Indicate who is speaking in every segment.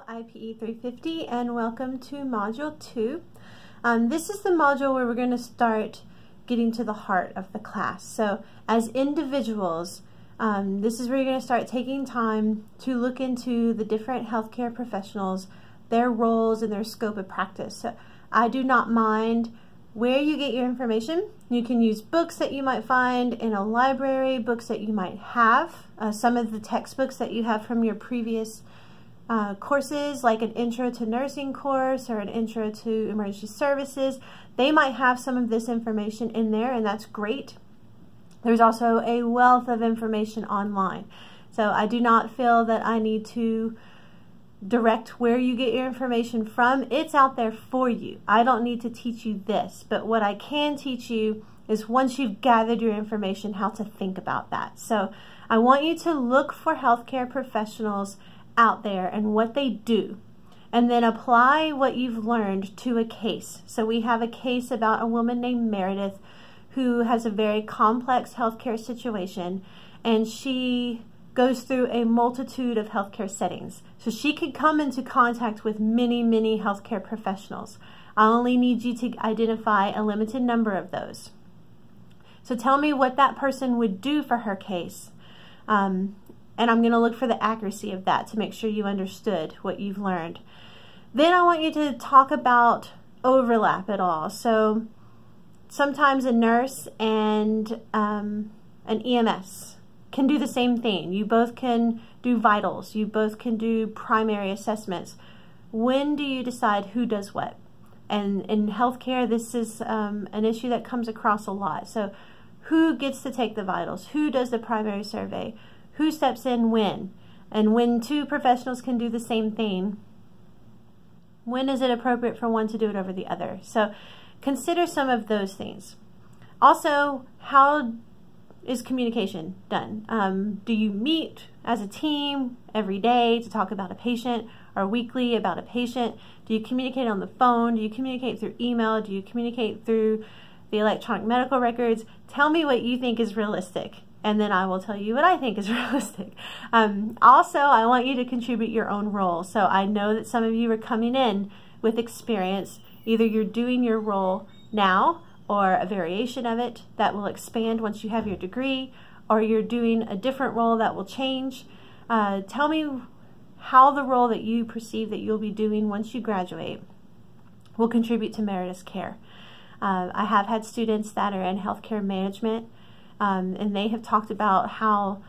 Speaker 1: IPE 350 and welcome to Module 2. This is the module where we're going to start getting to the heart of the class. So as individuals, this is where you're going to start taking time to look into the different healthcare professionals, their roles and their scope of practice. So I do not mind where you get your information. You can use books that you might find in a library, books that you might have, some of the textbooks that you have from your previous courses, like an intro to nursing course or an intro to emergency services. They might have some of this information in there, and that's great. There's also a wealth of information online. So I do not feel that I need to direct where you get your information from. It's out there for you. I don't need to teach you this, but what I can teach you is, once you've gathered your information, how to think about that. So I want you to look for healthcare professionals out there and what they do, and then apply what you've learned to a case. So we have a case about a woman named Meredith who has a very complex healthcare situation, and she goes through a multitude of healthcare settings. So she could come into contact with many healthcare professionals. I only need you to identify a limited number of those. So tell me what that person would do for her case. And I'm going to look for the accuracy of that to make sure you understood what you've learned. Then I want you to talk about overlap at all. So sometimes a nurse and an EMS can do the same thing. You both can do vitals. You both can do primary assessments. When do you decide who does what? And in healthcare, this is an issue that comes across a lot. So who gets to take the vitals? Who does the primary survey? Who steps in when? And when two professionals can do the same thing, when is it appropriate for one to do it over the other? So consider some of those things. Also, how is communication done? Do you meet as a team every day to talk about a patient, or weekly about a patient? Do you communicate on the phone? Do you communicate through email? Do you communicate through the electronic medical records? Tell me what you think is realistic, and then I will tell you what I think is realistic. Also, I want you to contribute your own role. So I know that some of you are coming in with experience. Either you're doing your role now, or a variation of it that will expand once you have your degree, or you're doing a different role that will change. Tell me how the role that you perceive that you'll be doing once you graduate will contribute to Meredith's care. I have had students that are in healthcare management, and they have talked about how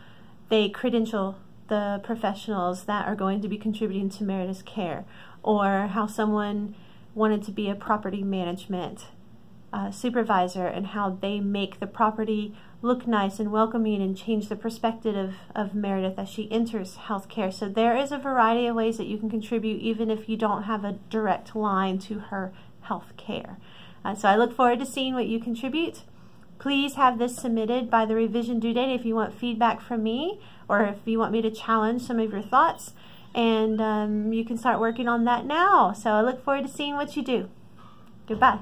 Speaker 1: they credential the professionals that are going to be contributing to Meredith's care, or how someone wanted to be a property management supervisor, and how they make the property look nice and welcoming and change the perspective of Meredith as she enters healthcare. So there is a variety of ways that you can contribute, even if you don't have a direct line to her healthcare. So I look forward to seeing what you contribute. Please have this submitted by the revision due date if you want feedback from me, or if you want me to challenge some of your thoughts. And you can start working on that now. So I look forward to seeing what you do. Goodbye.